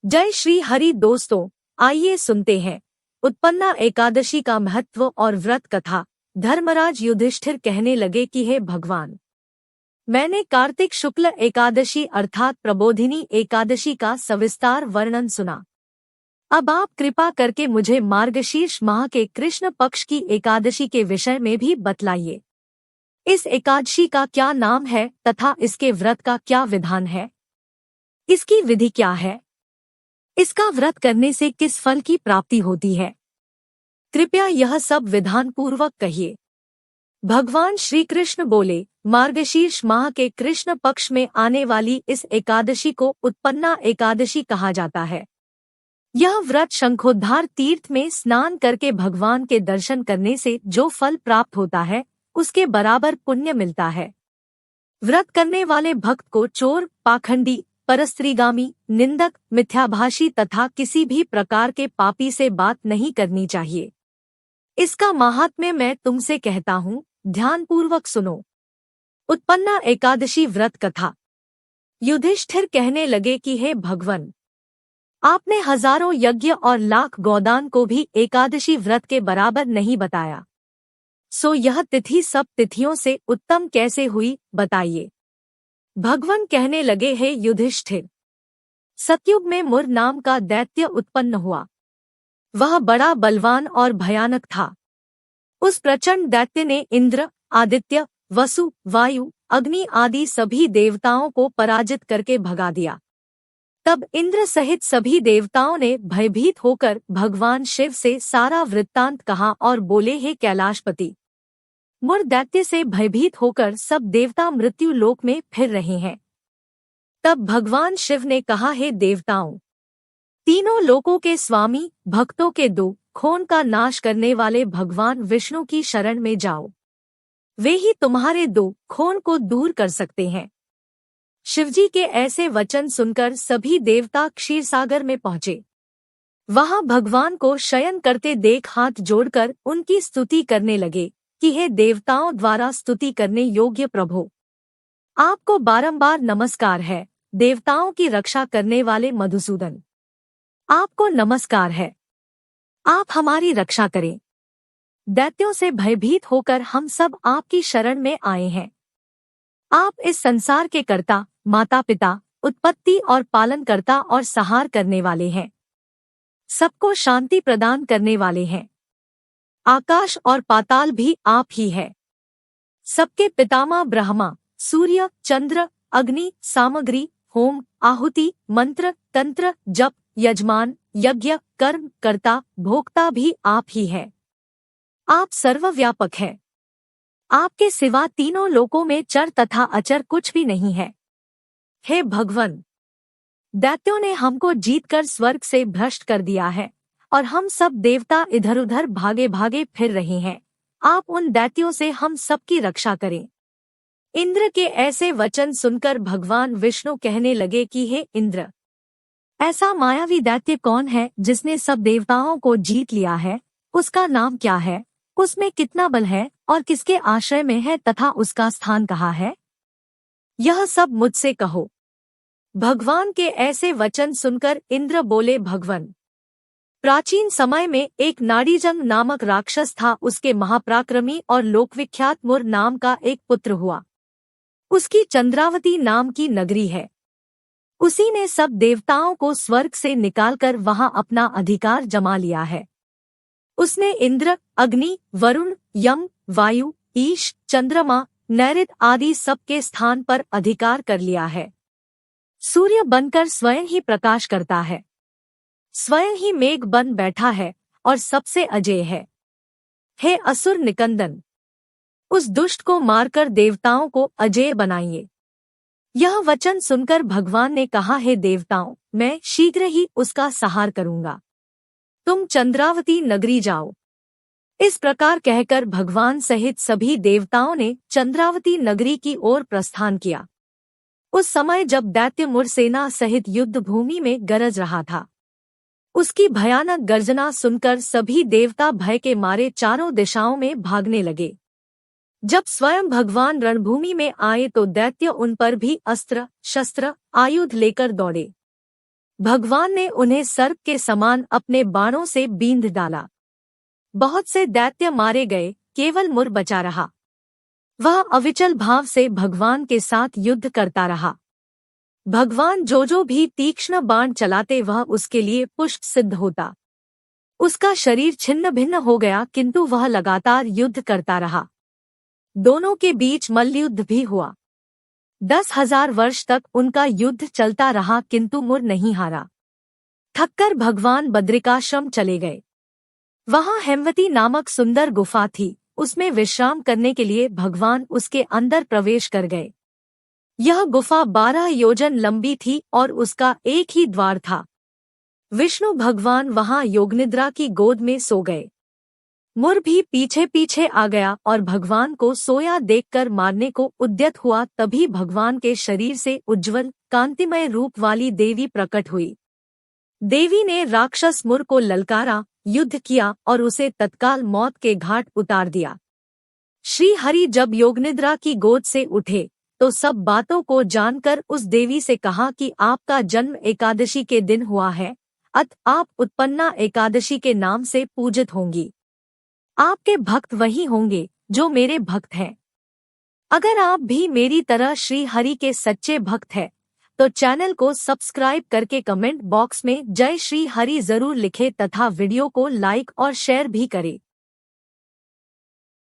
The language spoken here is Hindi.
जय श्री हरि दोस्तों, आइए सुनते हैं उत्पन्ना एकादशी का महत्व और व्रत कथा। धर्मराज युधिष्ठिर कहने लगे कि हे भगवान, मैंने कार्तिक शुक्ल एकादशी अर्थात प्रबोधिनी एकादशी का सविस्तार वर्णन सुना। अब आप कृपा करके मुझे मार्गशीर्ष माह के कृष्ण पक्ष की एकादशी के विषय में भी बतलाइए। इस एकादशी का क्या नाम है तथा इसके व्रत का क्या विधान है? इसकी विधि क्या है? इसका व्रत करने से किस फल की प्राप्ति होती है? कृपया यह सब विधान पूर्वक कहिए। भगवान श्री कृष्ण बोले, मार्गशीर्ष माह के कृष्ण पक्ष में आने वाली इस एकादशी को उत्पन्ना एकादशी कहा जाता है। यह व्रत शंखोद्धार तीर्थ में स्नान करके भगवान के दर्शन करने से जो फल प्राप्त होता है उसके बराबर पुण्य मिलता है। व्रत करने वाले भक्त को चोर, पाखंडी, परस्त्रीगामी, निंदक, मिथ्याभाषी तथा किसी भी प्रकार के पापी से बात नहीं करनी चाहिए। इसका माहात्म्य मैं तुमसे कहता हूँ, ध्यानपूर्वक सुनो। उत्पन्ना एकादशी व्रत कथा। युधिष्ठिर कहने लगे कि हे भगवन, आपने हजारों यज्ञ और लाख गोदान को भी एकादशी व्रत के बराबर नहीं बताया, सो यह तिथि सब तिथियों से उत्तम कैसे हुई, बताइए। भगवान कहने लगे, हे युधिष्ठिर, सतयुग में मुर नाम का दैत्य उत्पन्न हुआ। वह बड़ा बलवान और भयानक था। उस प्रचंड दैत्य ने इंद्र, आदित्य, वसु, वायु, अग्नि आदि सभी देवताओं को पराजित करके भगा दिया। तब इंद्र सहित सभी देवताओं ने भयभीत होकर भगवान शिव से सारा वृत्तांत कहा और बोले, हे कैलाशपति, मुर दैत्य से भयभीत होकर सब देवता मृत्यु लोक में फिर रहे हैं। तब भगवान शिव ने कहा, हे देवताओं, तीनों लोकों के स्वामी, भक्तों के दुख खून का नाश करने वाले भगवान विष्णु की शरण में जाओ। वे ही तुम्हारे दुख खून को दूर कर सकते हैं। शिवजी के ऐसे वचन सुनकर सभी देवता क्षीरसागर में पहुंचे। वहां भगवान को शयन करते देख हाथ जोड़कर उनकी स्तुति करने लगे कि हे देवताओं द्वारा स्तुति करने योग्य प्रभु, आपको बारंबार नमस्कार है। देवताओं की रक्षा करने वाले मधुसूदन, आपको नमस्कार है। आप हमारी रक्षा करें। दैत्यों से भयभीत होकर हम सब आपकी शरण में आए हैं। आप इस संसार के कर्ता, माता पिता, उत्पत्ति और पालन करता और संहार करने वाले हैं। सबको शांति प्रदान करने वाले हैं। आकाश और पाताल भी आप ही है। सबके पितामह ब्रह्मा, सूर्य, चंद्र, अग्नि, सामग्री, होम, आहुति, मंत्र, तंत्र, जप, यजमान, यज्ञ, कर्म, कर्ता, भोक्ता भी आप ही है। आप सर्वव्यापक है। आपके सिवा तीनों लोकों में चर तथा अचर कुछ भी नहीं है। हे भगवन, दैत्यों ने हमको जीतकर स्वर्ग से भ्रष्ट कर दिया है और हम सब देवता इधर उधर भागे भागे फिर रहे हैं। आप उन दैत्यों से हम सबकी रक्षा करें। इंद्र के ऐसे वचन सुनकर भगवान विष्णु कहने लगे कि हे इंद्र, ऐसा मायावी दैत्य कौन है जिसने सब देवताओं को जीत लिया है? उसका नाम क्या है? उसमें कितना बल है और किसके आश्रय में है तथा उसका स्थान कहाँ है? यह सब मुझसे कहो। भगवान के ऐसे वचन सुनकर इंद्र बोले, भगवन, प्राचीन समय में एक नाड़ीजंग नामक राक्षस था। उसके महापराक्रमी और लोकविख्यात मुर नाम का एक पुत्र हुआ। उसकी चंद्रावती नाम की नगरी है। उसी ने सब देवताओं को स्वर्ग से निकालकर वहां अपना अधिकार जमा लिया है। उसने इंद्र, अग्नि, वरुण, यम, वायु, ईश, चंद्रमा, नैऋत आदि सबके स्थान पर अधिकार कर लिया है। सूर्य बनकर स्वयं ही प्रकाश करता है। स्वयं ही मेघ बन बैठा है और सबसे अजेय है। हे असुर निकंदन, उस दुष्ट को मारकर देवताओं को अजेय बनाइए। यह वचन सुनकर भगवान ने कहा, हे देवताओं, मैं शीघ्र ही उसका संहार करूंगा। तुम चंद्रावती नगरी जाओ। इस प्रकार कहकर भगवान सहित सभी देवताओं ने चंद्रावती नगरी की ओर प्रस्थान किया। उस समय जब दैत्य मुर सेना सहित युद्ध भूमि में गरज रहा था, उसकी भयानक गर्जना सुनकर सभी देवता भय के मारे चारों दिशाओं में भागने लगे। जब स्वयं भगवान रणभूमि में आए तो दैत्य उन पर भी अस्त्र, शस्त्र, आयुध लेकर दौड़े। भगवान ने उन्हें सर्प के समान अपने बाणों से बींध डाला। बहुत से दैत्य मारे गए, केवल मुर बचा रहा। वह अविचल भाव से भगवान के साथ युद्ध करता रहा। भगवान जो भी तीक्ष्ण बाण चलाते वह उसके लिए पुष्प सिद्ध होता। उसका शरीर छिन्न भिन्न हो गया, किंतु वह लगातार युद्ध करता रहा। दोनों के बीच मल्लयुद्ध भी हुआ। 10,000 वर्ष तक उनका युद्ध चलता रहा, किंतु मुर नहीं हारा। थककर भगवान बद्रिकाश्रम चले गए। वहां हेमवती नामक सुंदर गुफा थी, उसमें विश्राम करने के लिए भगवान उसके अंदर प्रवेश कर गए। यह गुफा 12 योजन लंबी थी और उसका एक ही द्वार था। विष्णु भगवान वहां योगनिद्रा की गोद में सो गए। मुर भी पीछे पीछे आ गया और भगवान को सोया देखकर मारने को उद्यत हुआ। तभी भगवान के शरीर से उज्ज्वल कांतिमय रूप वाली देवी प्रकट हुई। देवी ने राक्षस मुर को ललकारा, युद्ध किया और उसे तत्काल मौत के घाट उतार दिया। श्री हरि जब योगनिद्रा की गोद से उठे तो सब बातों को जानकर उस देवी से कहा कि आपका जन्म एकादशी के दिन हुआ है, अत आप उत्पन्ना एकादशी के नाम से पूजित होंगी। आपके भक्त वही होंगे जो मेरे भक्त हैं। अगर आप भी मेरी तरह श्री हरि के सच्चे भक्त हैं, तो चैनल को सब्सक्राइब करके कमेंट बॉक्स में जय श्री हरि जरूर लिखें तथा वीडियो को लाइक और शेयर भी करें।